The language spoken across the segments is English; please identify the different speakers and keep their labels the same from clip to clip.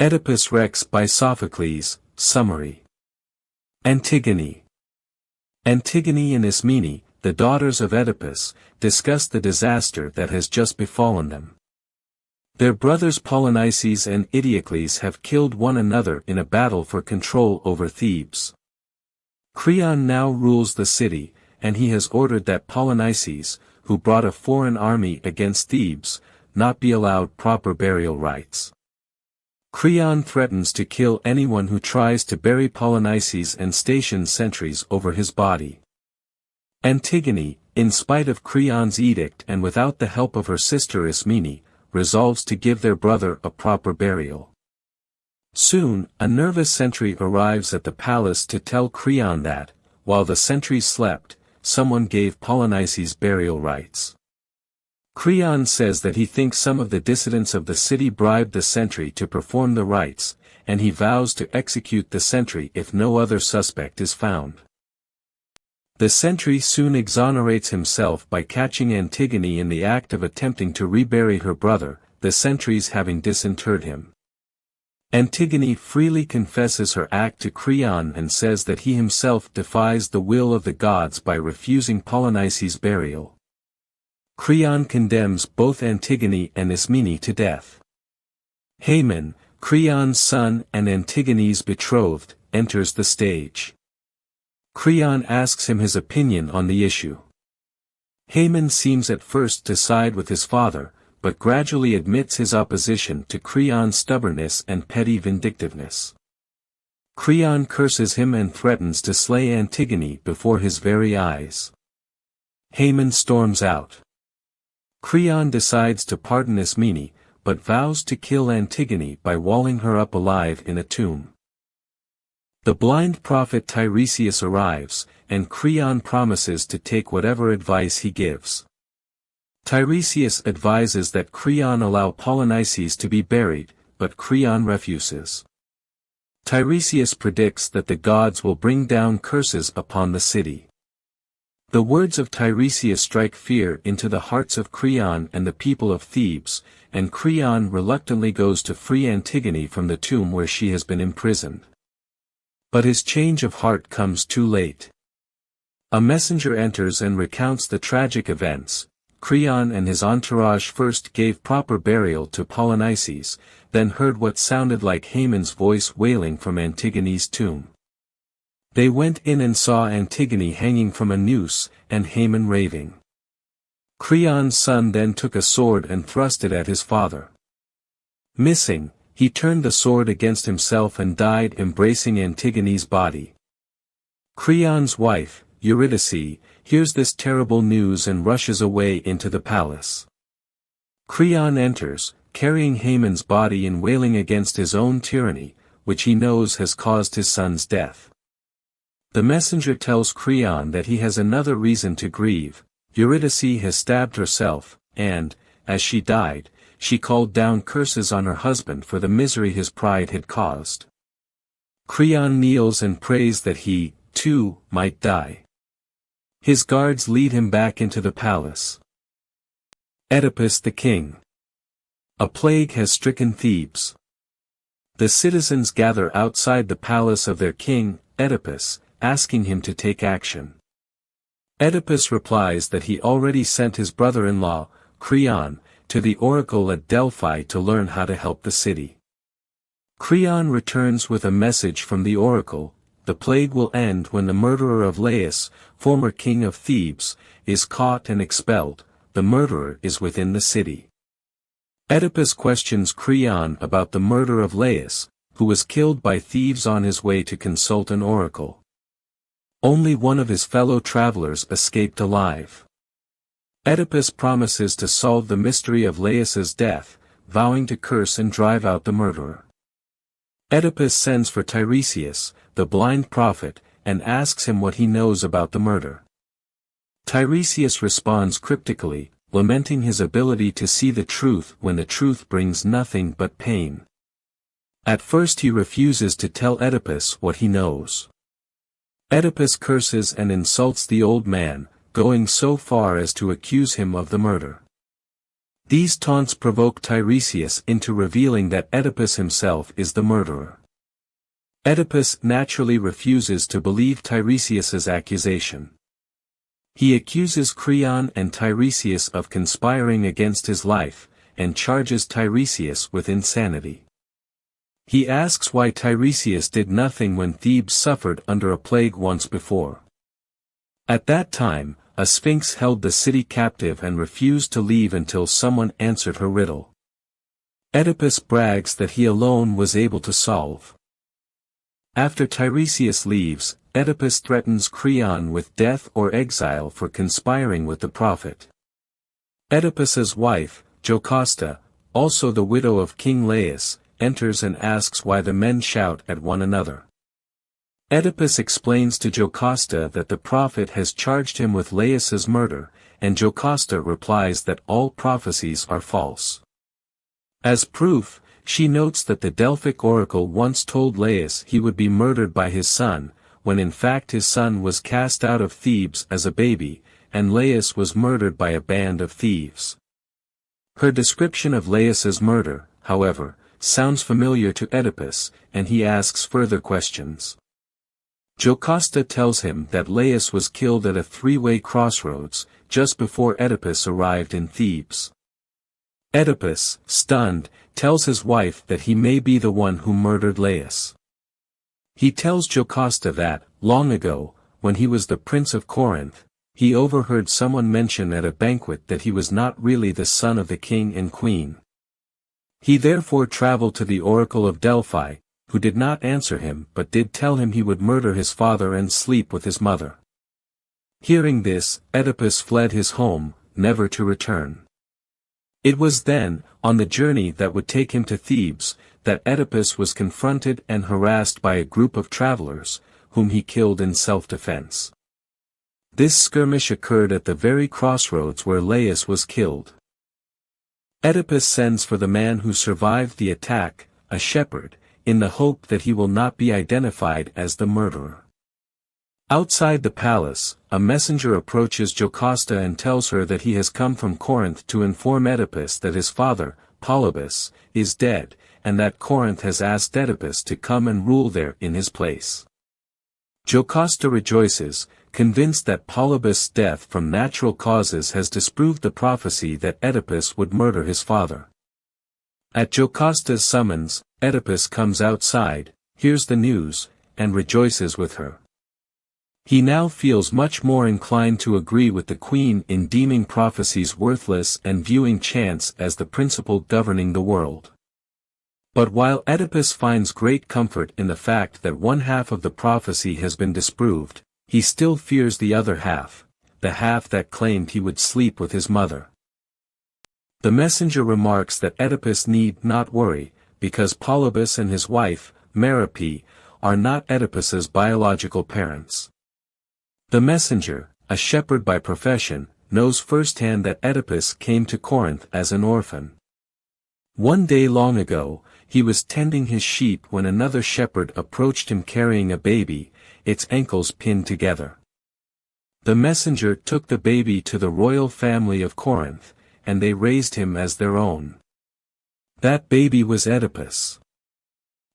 Speaker 1: Oedipus Rex by Sophocles. Summary. Antigone. Antigone and Ismene, the daughters of Oedipus, discuss the disaster that has just befallen them. Their brothers Polynices and Eteocles have killed one another in a battle for control over Thebes. Creon now rules the city, and he has ordered that Polynices, who brought a foreign army against Thebes, not be allowed proper burial rites. Creon threatens to kill anyone who tries to bury Polynices and stations sentries over his body. Antigone, in spite of Creon's edict and without the help of her sister Ismene, resolves to give their brother a proper burial. Soon, a nervous sentry arrives at the palace to tell Creon that, while the sentries slept, someone gave Polynices burial rites. Creon says that he thinks some of the dissidents of the city bribed the sentry to perform the rites, and he vows to execute the sentry if no other suspect is found. The sentry soon exonerates himself by catching Antigone in the act of attempting to rebury her brother, the sentries having disinterred him. Antigone freely confesses her act to Creon and says that he himself defies the will of the gods by refusing Polynices' burial. Creon condemns both Antigone and Ismene to death. Haman, Creon's son and Antigone's betrothed, enters the stage. Creon asks him his opinion on the issue. Haman seems at first to side with his father, but gradually admits his opposition to Creon's stubbornness and petty vindictiveness. Creon curses him and threatens to slay Antigone before his very eyes. Haman storms out. Creon decides to pardon Ismene, but vows to kill Antigone by walling her up alive in a tomb. The blind prophet Tiresias arrives, and Creon promises to take whatever advice he gives. Tiresias advises that Creon allow Polynices to be buried, but Creon refuses. Tiresias predicts that the gods will bring down curses upon the city. The words of Tiresias strike fear into the hearts of Creon and the people of Thebes, and Creon reluctantly goes to free Antigone from the tomb where she has been imprisoned. But his change of heart comes too late. A messenger enters and recounts the tragic events. Creon and his entourage first gave proper burial to Polynices, then heard what sounded like Haman's voice wailing from Antigone's tomb. They went in and saw Antigone hanging from a noose, and Haman raving. Creon's son then took a sword and thrust it at his father. Missing, he turned the sword against himself and died embracing Antigone's body. Creon's wife, Eurydice, hears this terrible news and rushes away into the palace. Creon enters, carrying Haman's body and wailing against his own tyranny, which he knows has caused his son's death. The messenger tells Creon that he has another reason to grieve. Eurydice has stabbed herself, and, as she died, she called down curses on her husband for the misery his pride had caused. Creon kneels and prays that he, too, might die. His guards lead him back into the palace. Oedipus the king. A plague has stricken Thebes. The citizens gather outside the palace of their king, Oedipus, asking him to take action. Oedipus replies that he already sent his brother-in-law, Creon, to the oracle at Delphi to learn how to help the city. Creon returns with a message from the oracle: the plague will end when the murderer of Laius, former king of Thebes, is caught and expelled. The murderer is within the city. Oedipus questions Creon about the murder of Laius, who was killed by thieves on his way to consult an oracle. Only one of his fellow travelers escaped alive. Oedipus promises to solve the mystery of Laius's death, vowing to curse and drive out the murderer. Oedipus sends for Tiresias, the blind prophet, and asks him what he knows about the murder. Tiresias responds cryptically, lamenting his ability to see the truth when the truth brings nothing but pain. At first he refuses to tell Oedipus what he knows. Oedipus curses and insults the old man, going so far as to accuse him of the murder. These taunts provoke Tiresias into revealing that Oedipus himself is the murderer. Oedipus naturally refuses to believe Tiresias's accusation. He accuses Creon and Tiresias of conspiring against his life, and charges Tiresias with insanity. He asks why Tiresias did nothing when Thebes suffered under a plague once before. At that time, a sphinx held the city captive and refused to leave until someone answered her riddle. Oedipus brags that he alone was able to solve. After Tiresias leaves, Oedipus threatens Creon with death or exile for conspiring with the prophet. Oedipus's wife, Jocasta, also the widow of King Laius, enters and asks why the men shout at one another. Oedipus explains to Jocasta that the prophet has charged him with Laius's murder, and Jocasta replies that all prophecies are false. As proof, she notes that the Delphic oracle once told Laius he would be murdered by his son, when in fact his son was cast out of Thebes as a baby, and Laius was murdered by a band of thieves. Her description of Laius's murder, however, sounds familiar to Oedipus, and he asks further questions. Jocasta tells him that Laius was killed at a three-way crossroads, just before Oedipus arrived in Thebes. Oedipus, stunned, tells his wife that he may be the one who murdered Laius. He tells Jocasta that, long ago, when he was the prince of Corinth, he overheard someone mention at a banquet that he was not really the son of the king and queen. He therefore traveled to the oracle of Delphi, who did not answer him but did tell him he would murder his father and sleep with his mother. Hearing this, Oedipus fled his home, never to return. It was then, on the journey that would take him to Thebes, that Oedipus was confronted and harassed by a group of travelers, whom he killed in self-defense. This skirmish occurred at the very crossroads where Laius was killed. Oedipus sends for the man who survived the attack, a shepherd, in the hope that he will not be identified as the murderer. Outside the palace, a messenger approaches Jocasta and tells her that he has come from Corinth to inform Oedipus that his father, Polybus, is dead, and that Corinth has asked Oedipus to come and rule there in his place. Jocasta rejoices, convinced that Polybus' death from natural causes has disproved the prophecy that Oedipus would murder his father. At Jocasta's summons, Oedipus comes outside, hears the news, and rejoices with her. He now feels much more inclined to agree with the queen in deeming prophecies worthless and viewing chance as the principle governing the world. But while Oedipus finds great comfort in the fact that one half of the prophecy has been disproved, he still fears the other half, the half that claimed he would sleep with his mother. The messenger remarks that Oedipus need not worry, because Polybus and his wife, Merope, are not Oedipus's biological parents. The messenger, a shepherd by profession, knows firsthand that Oedipus came to Corinth as an orphan. One day long ago, he was tending his sheep when another shepherd approached him carrying a baby, its ankles pinned together. The messenger took the baby to the royal family of Corinth, and they raised him as their own. That baby was Oedipus.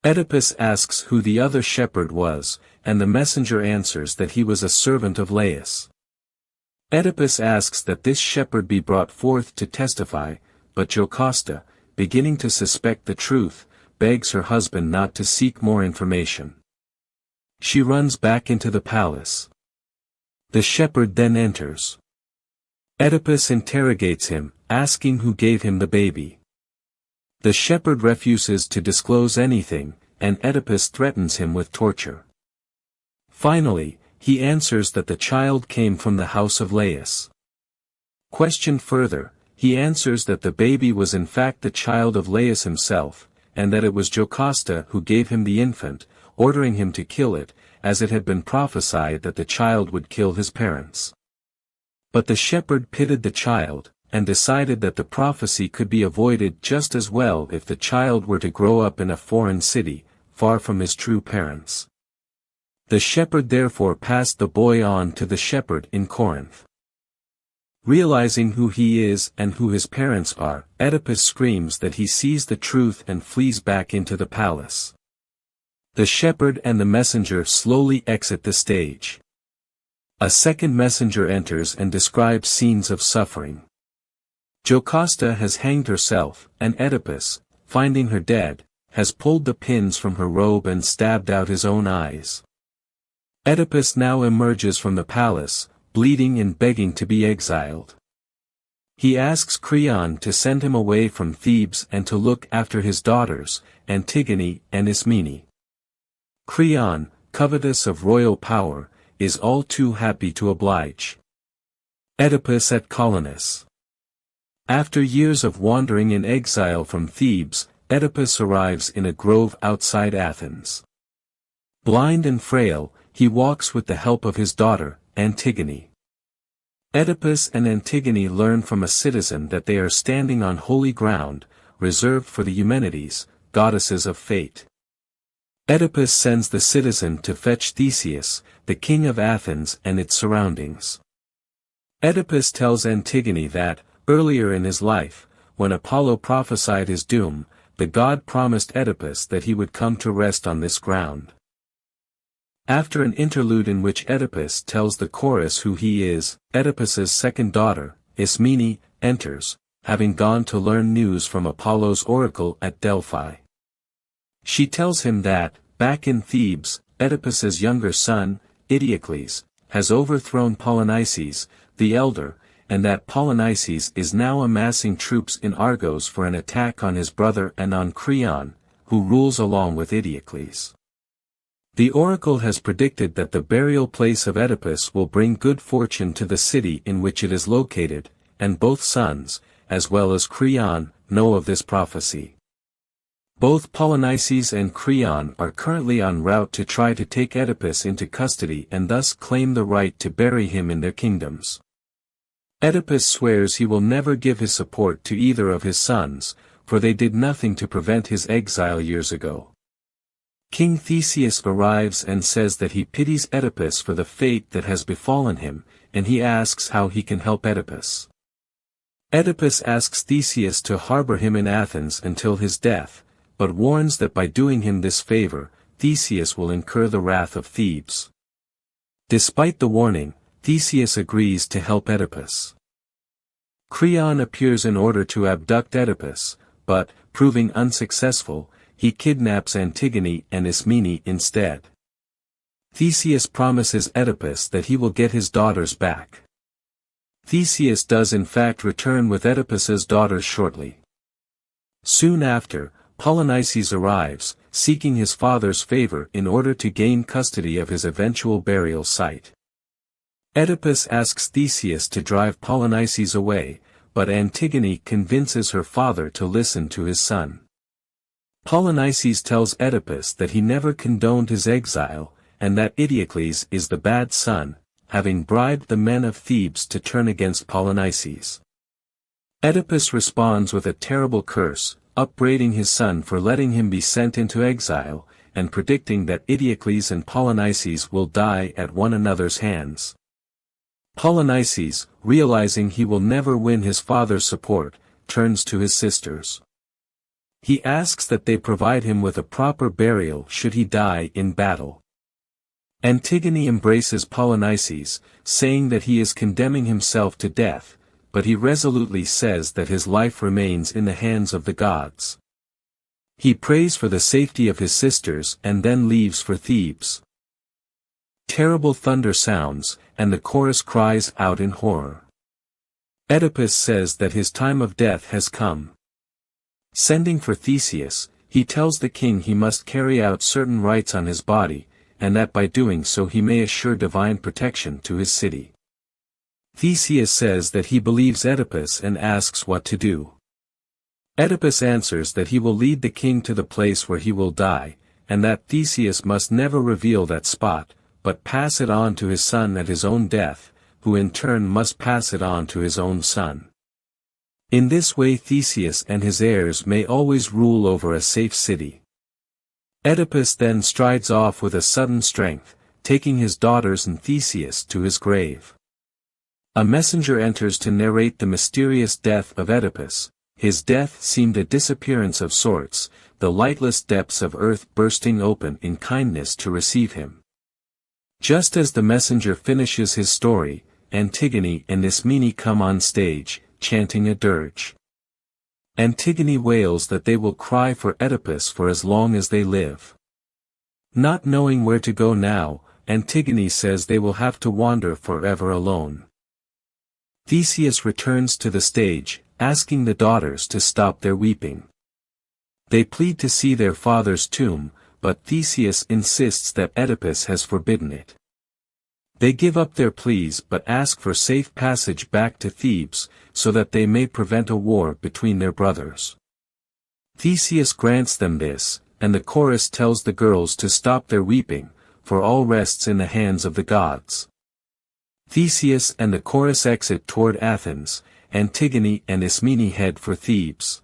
Speaker 1: Oedipus asks who the other shepherd was, and the messenger answers that he was a servant of Laius. Oedipus asks that this shepherd be brought forth to testify, but Jocasta, beginning to suspect the truth, begs her husband not to seek more information. She runs back into the palace. The shepherd then enters. Oedipus interrogates him, asking who gave him the baby. The shepherd refuses to disclose anything, and Oedipus threatens him with torture. Finally, he answers that the child came from the house of Laius. Questioned further, he answers that the baby was in fact the child of Laius himself, and that it was Jocasta who gave him the infant, ordering him to kill it, as it had been prophesied that the child would kill his parents. But the shepherd pitied the child, and decided that the prophecy could be avoided just as well if the child were to grow up in a foreign city, far from his true parents. The shepherd therefore passed the boy on to the shepherd in Corinth. Realizing who he is and who his parents are, Oedipus screams that he sees the truth and flees back into the palace. The shepherd and the messenger slowly exit the stage. A second messenger enters and describes scenes of suffering. Jocasta has hanged herself, and Oedipus, finding her dead, has pulled the pins from her robe and stabbed out his own eyes. Oedipus now emerges from the palace, bleeding and begging to be exiled. He asks Creon to send him away from Thebes and to look after his daughters, Antigone and Ismene. Creon, covetous of royal power, is all too happy to oblige. Oedipus at Colonus. After years of wandering in exile from Thebes, Oedipus arrives in a grove outside Athens. Blind and frail, he walks with the help of his daughter, Antigone. Oedipus and Antigone learn from a citizen that they are standing on holy ground, reserved for the Eumenides, goddesses of fate. Oedipus sends the citizen to fetch Theseus, the king of Athens and its surroundings. Oedipus tells Antigone that, earlier in his life, when Apollo prophesied his doom, the god promised Oedipus that he would come to rest on this ground. After an interlude in which Oedipus tells the chorus who he is, Oedipus's second daughter, Ismene, enters, having gone to learn news from Apollo's oracle at Delphi. She tells him that, back in Thebes, Oedipus's younger son, Eteocles, has overthrown Polynices, the elder, and that Polynices is now amassing troops in Argos for an attack on his brother and on Creon, who rules along with Eteocles. The oracle has predicted that the burial place of Oedipus will bring good fortune to the city in which it is located, and both sons, as well as Creon, know of this prophecy. Both Polynices and Creon are currently en route to try to take Oedipus into custody and thus claim the right to bury him in their kingdoms. Oedipus swears he will never give his support to either of his sons, for they did nothing to prevent his exile years ago. King Theseus arrives and says that he pities Oedipus for the fate that has befallen him, and he asks how he can help Oedipus. Oedipus asks Theseus to harbor him in Athens until his death, but warns that by doing him this favor, Theseus will incur the wrath of Thebes. Despite the warning, Theseus agrees to help Oedipus. Creon appears in order to abduct Oedipus, but, proving unsuccessful, he kidnaps Antigone and Ismene instead. Theseus promises Oedipus that he will get his daughters back. Theseus does in fact return with Oedipus's daughters shortly. Soon after, Polynices arrives, seeking his father's favor in order to gain custody of his eventual burial site. Oedipus asks Theseus to drive Polynices away, but Antigone convinces her father to listen to his son. Polynices tells Oedipus that he never condoned his exile, and that Eteocles is the bad son, having bribed the men of Thebes to turn against Polynices. Oedipus responds with a terrible curse, upbraiding his son for letting him be sent into exile, and predicting that Eteocles and Polynices will die at one another's hands. Polynices, realizing he will never win his father's support, turns to his sisters. He asks that they provide him with a proper burial should he die in battle. Antigone embraces Polynices, saying that he is condemning himself to death, but he resolutely says that his life remains in the hands of the gods. He prays for the safety of his sisters and then leaves for Thebes. Terrible thunder sounds, and the chorus cries out in horror. Oedipus says that his time of death has come. Sending for Theseus, he tells the king he must carry out certain rites on his body, and that by doing so he may assure divine protection to his city. Theseus says that he believes Oedipus and asks what to do. Oedipus answers that he will lead the king to the place where he will die, and that Theseus must never reveal that spot, but pass it on to his son at his own death, who in turn must pass it on to his own son. In this way Theseus and his heirs may always rule over a safe city. Oedipus then strides off with a sudden strength, taking his daughters and Theseus to his grave. A messenger enters to narrate the mysterious death of Oedipus. His death seemed a disappearance of sorts, the lightless depths of earth bursting open in kindness to receive him. Just as the messenger finishes his story, Antigone and Ismene come on stage, chanting a dirge. Antigone wails that they will cry for Oedipus for as long as they live. Not knowing where to go now, Antigone says they will have to wander forever alone. Theseus returns to the stage, asking the daughters to stop their weeping. They plead to see their father's tomb, but Theseus insists that Oedipus has forbidden it. They give up their pleas but ask for safe passage back to Thebes, so that they may prevent a war between their brothers. Theseus grants them this, and the chorus tells the girls to stop their weeping, for all rests in the hands of the gods. Theseus and the chorus exit toward Athens. Antigone and Ismene head for Thebes.